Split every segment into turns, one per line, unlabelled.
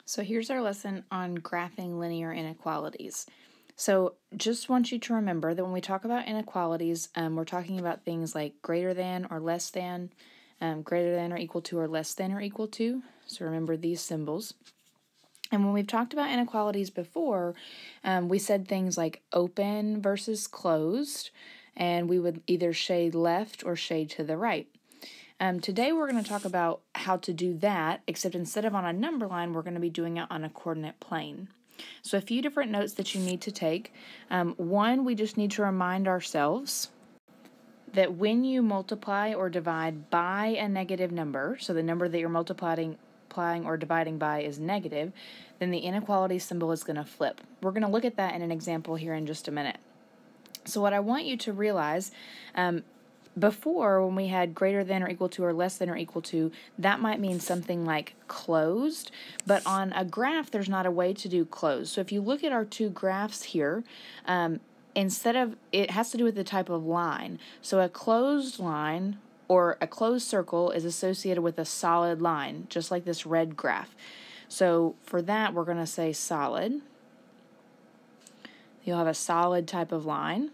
So here's our lesson on graphing linear inequalities. So just want you to remember that when we talk about inequalities, we're talking about things like greater than or less than, greater than or equal to or less than or equal to. So remember these symbols. And when we've talked about inequalities before, we said things like open versus closed, and we would either shade left or shade to the right. Today we're going to talk about how to do that, except instead of on a number line, we're going to be doing it on a coordinate plane. So a few different notes that you need to take. One, we just need to remind ourselves that when you multiply or divide by a negative number, so the number that you're multiplying or dividing by is negative, then the inequality symbol is going to flip. We're going to look at that in an example here in just a minute. So what I want you to realize, before, when we had greater than or equal to or less than or equal to, that might mean something like closed, but on a graph, there's not a way to do closed. So if you look at our two graphs here, instead of, it has to do with the type of line. So a closed line or a closed circle is associated with a solid line, just like this red graph. So for that, we're going to say solid. You'll have a solid type of line.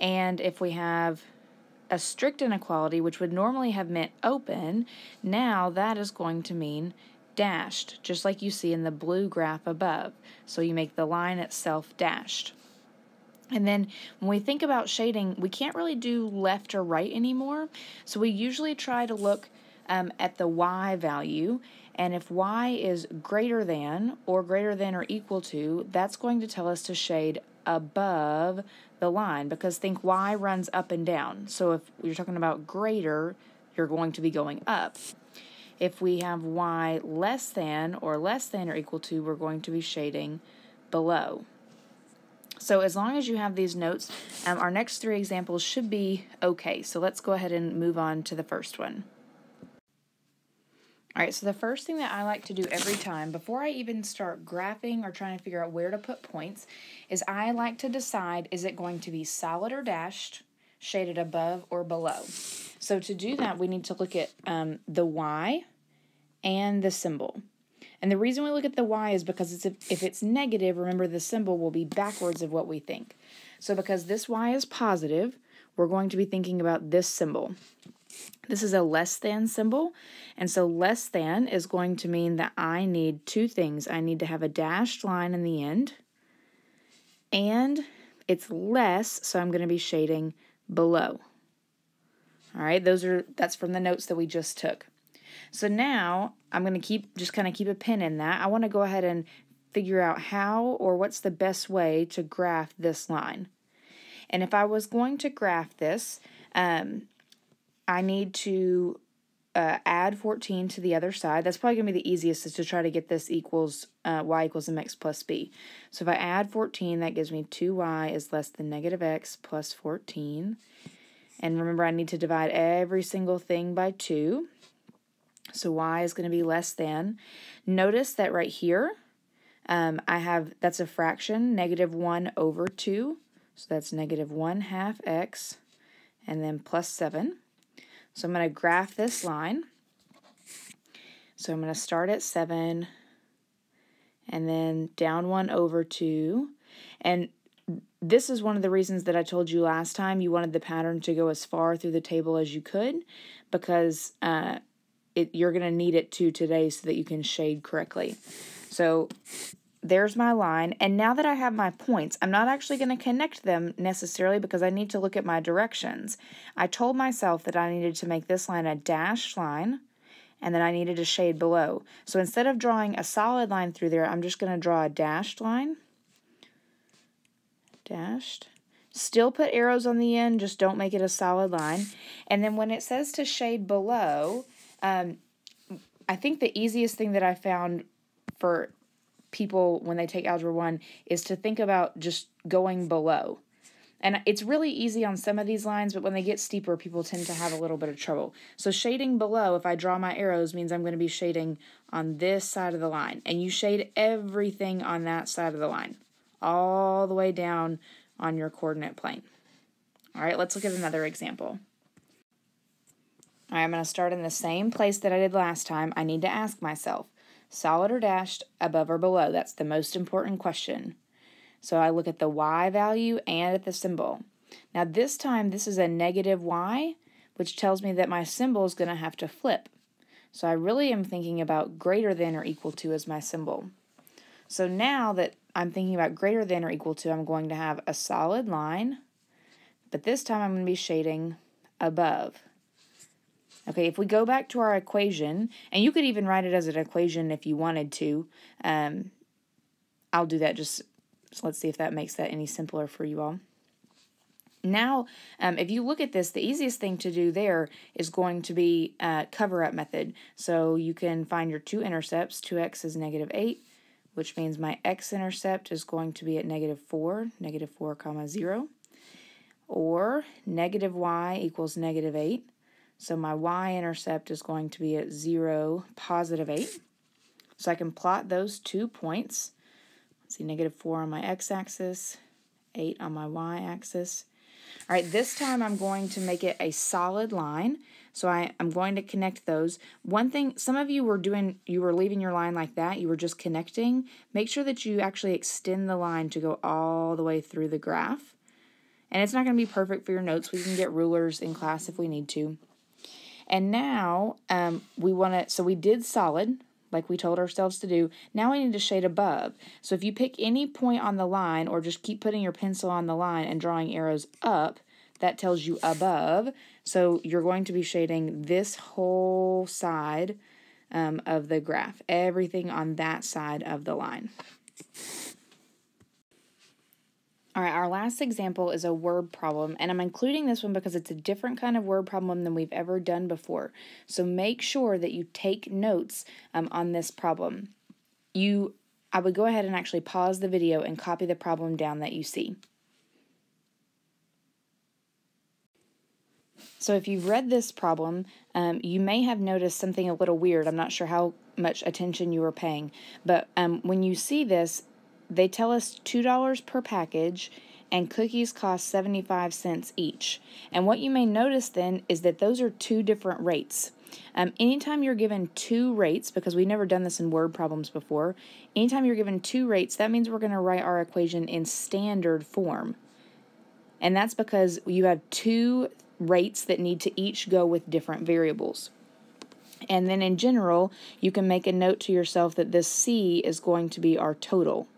And if we have a strict inequality, which would normally have meant open, now that is going to mean dashed, just like you see in the blue graph above. So you make the line itself dashed. And then when we think about shading, we can't really do left or right anymore. So we usually try to look at the y value, and if y is greater than or equal to, that's going to tell us to shade above the line, because think y runs up and down. So if you're talking about greater, you're going to be going up. If we have y less than or equal to, we're going to be shading below. So as long as you have these notes, our next three examples should be okay. So let's go ahead and move on to the first one. All right, so the first thing that I like to do every time, before I even start graphing or trying to figure out where to put points, is I like to decide, is it going to be solid or dashed, shaded above or below? So to do that, we need to look at the y and the symbol. And the reason we look at the y is because if it's negative, remember the symbol will be backwards of what we think. So because this y is positive, we're going to be thinking about this symbol. This is a less than symbol, and so less than is going to mean that I need two things. I need to have a dashed line in the end, and it's less, so I'm going to be shading below. All right, that's from the notes that we just took. So now I'm going to just kind of keep a pin in that. I want to go ahead and figure out how or what's the best way to graph this line. And if I was going to graph this, I need to add 14 to the other side. That's probably going to be the easiest, is to try to get this equals y equals mx plus b. So if I add 14, that gives me 2y is less than negative x plus 14. And remember, I need to divide every single thing by 2. So y is going to be less than. Notice that right here, that's a fraction, negative 1 over 2. So that's negative 1/2 x, and then plus 7. So I'm going to graph this line. So I'm going to start at 7, and then down 1 over 2. And this is one of the reasons that I told you last time you wanted the pattern to go as far through the table as you could, because you're going to need it to today so that you can shade correctly. So there's my line, and now that I have my points, I'm not actually going to connect them necessarily because I need to look at my directions. I told myself that I needed to make this line a dashed line, and then I needed to shade below. So instead of drawing a solid line through there, I'm just going to draw a dashed line. Dashed. Still put arrows on the end, just don't make it a solid line. And then when it says to shade below, I think the easiest thing that I found for people when they take Algebra 1 is to think about just going below. And it's really easy on some of these lines, but when they get steeper, people tend to have a little bit of trouble. So shading below, if I draw my arrows, means I'm going to be shading on this side of the line. And you shade everything on that side of the line, all the way down on your coordinate plane. All right, let's look at another example. All right, I'm going to start in the same place that I did last time. I need to ask myself, solid or dashed, above or below. That's the most important question. So I look at the y value and at the symbol. Now this time this is a negative y, which tells me that my symbol is going to have to flip. So I really am thinking about greater than or equal to as my symbol. So now that I'm thinking about greater than or equal to, I'm going to have a solid line, but this time I'm going to be shading above. Okay, if we go back to our equation, and you could even write it as an equation if you wanted to. I'll do that just, so let's see if that makes that any simpler for you all. Now, if you look at this, the easiest thing to do there is going to be cover-up method. So you can find your two intercepts. 2x is -8, which means my x-intercept is going to be at -4, -4 comma 0. Or negative y equals -8. So my y-intercept is going to be at 0, +8. So I can plot those 2 points. Let's see, -4 on my x-axis, 8 on my y-axis. All right, this time I'm going to make it a solid line. So I'm going to connect those. One thing, some of you were leaving your line like that. You were just connecting. Make sure that you actually extend the line to go all the way through the graph. And it's not going to be perfect for your notes. We can get rulers in class if we need to. And now so we did solid, like we told ourselves to do. Now we need to shade above. So if you pick any point on the line, or just keep putting your pencil on the line and drawing arrows up, that tells you above. So you're going to be shading this whole side of the graph, everything on that side of the line. All right, our last example is a word problem, and I'm including this one because it's a different kind of word problem than we've ever done before. So make sure that you take notes on this problem. I would go ahead and actually pause the video and copy the problem down that you see. So if you've read this problem, you may have noticed something a little weird. I'm not sure how much attention you were paying, but when you see this, they tell us $2 per package, and cookies cost 75 cents each. And what you may notice then is that those are two different rates. Anytime you're given two rates, because we've never done this in word problems before, anytime you're given two rates, that means we're going to write our equation in standard form. And that's because you have two rates that need to each go with different variables. And then in general, you can make a note to yourself that this C is going to be our total.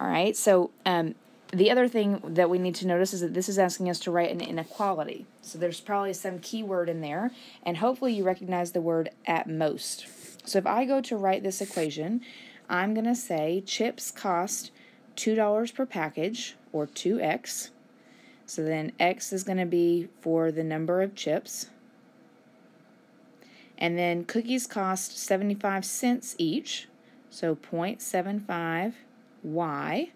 All right, so the other thing that we need to notice is that this is asking us to write an inequality. So there's probably some keyword in there, and hopefully you recognize the word at most. So if I go to write this equation, I'm going to say chips cost $2 per package, or 2x. So then x is going to be for the number of chips. And then cookies cost 75 cents each, so 0.75 y.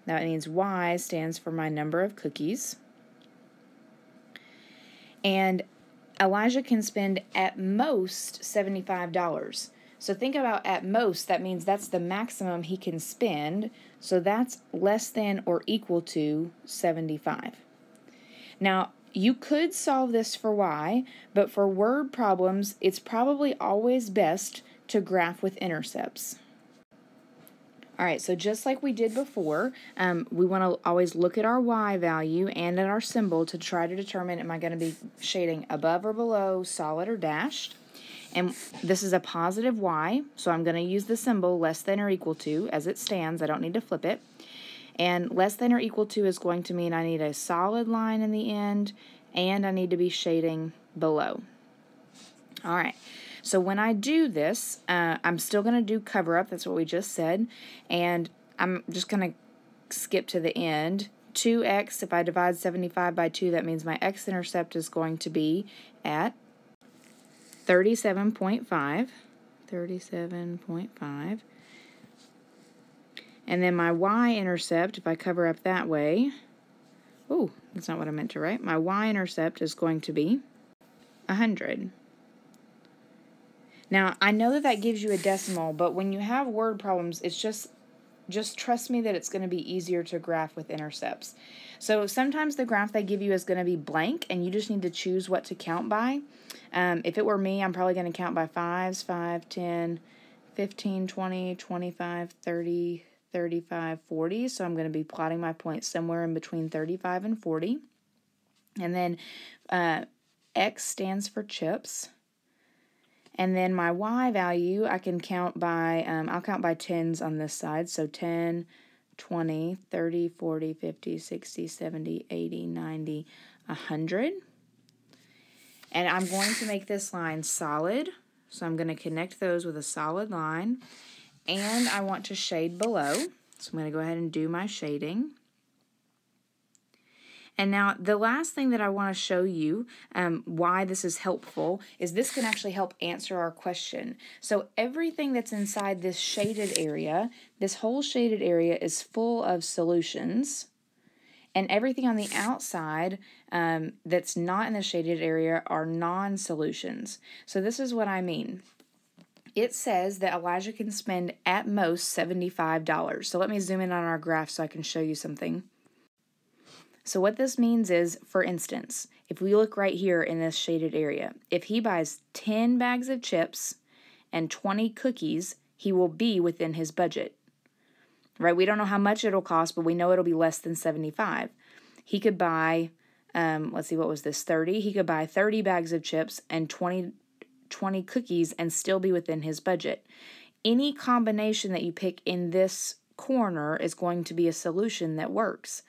That means y stands for my number of cookies. And Elijah can spend at most $75. So think about at most, that means that's the maximum he can spend. So that's less than or equal to 75. Now, you could solve this for y, but for word problems, it's probably always best to graph with intercepts. All right, so just like we did before, we want to always look at our y value and at our symbol to try to determine, am I going to be shading above or below, solid or dashed? And this is a positive y, so I'm going to use the symbol less than or equal to as it stands. I don't need to flip it. And less than or equal to is going to mean I need a solid line in the end, and I need to be shading below. All right. So when I do this, I'm still going to do cover up. That's what we just said. And I'm just going to skip to the end. 2x, if I divide 75 by 2, that means my x-intercept is going to be at 37.5. 37.5. And then my y-intercept, if I cover up that way, oh, that's not what I meant to write. My y-intercept is going to be 100. Now, I know that that gives you a decimal, but when you have word problems, it's just trust me that it's going to be easier to graph with intercepts. So sometimes the graph they give you is going to be blank, and you just need to choose what to count by. If it were me, I'm probably going to count by 5s, 5, 10, 15, 20, 25, 30, 35, 40. So I'm going to be plotting my points somewhere in between 35 and 40. And then X stands for chips. And then my Y value, I can count by, I'll count by tens on this side. So 10, 20, 30, 40, 50, 60, 70, 80, 90, 100. And I'm going to make this line solid. So I'm going to connect those with a solid line. And I want to shade below. So I'm going to go ahead and do my shading. And now the last thing that I want to show you why this is helpful is this can actually help answer our question. So everything that's inside this shaded area, this whole shaded area is full of solutions. And everything on the outside that's not in the shaded area are non-solutions. So this is what I mean. It says that Elijah can spend at most $75. So let me zoom in on our graph so I can show you something. So what this means is, for instance, if we look right here in this shaded area, if he buys 10 bags of chips and 20 cookies, he will be within his budget. Right? We don't know how much it'll cost, but we know it'll be less than 75. He could buy, let's see, what was this, 30? He could buy 30 bags of chips and 20 cookies and still be within his budget. Any combination that you pick in this corner is going to be a solution that works.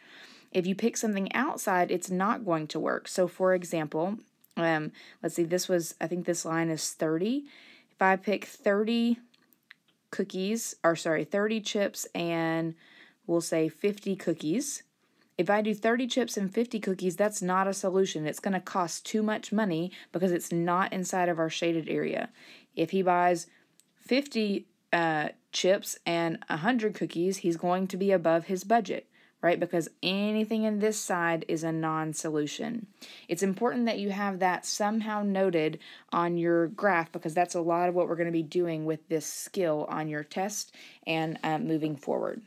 If you pick something outside, it's not going to work. So for example, let's see, I think this line is 30. If I pick 30 30 chips and we'll say 50 cookies. If I do 30 chips and 50 cookies, that's not a solution. It's going to cost too much money because it's not inside of our shaded area. If he buys 50 chips and 100 cookies, he's going to be above his budget, right? Because anything in this side is a non-solution. It's important that you have that somehow noted on your graph because that's a lot of what we're going to be doing with this skill on your test and moving forward.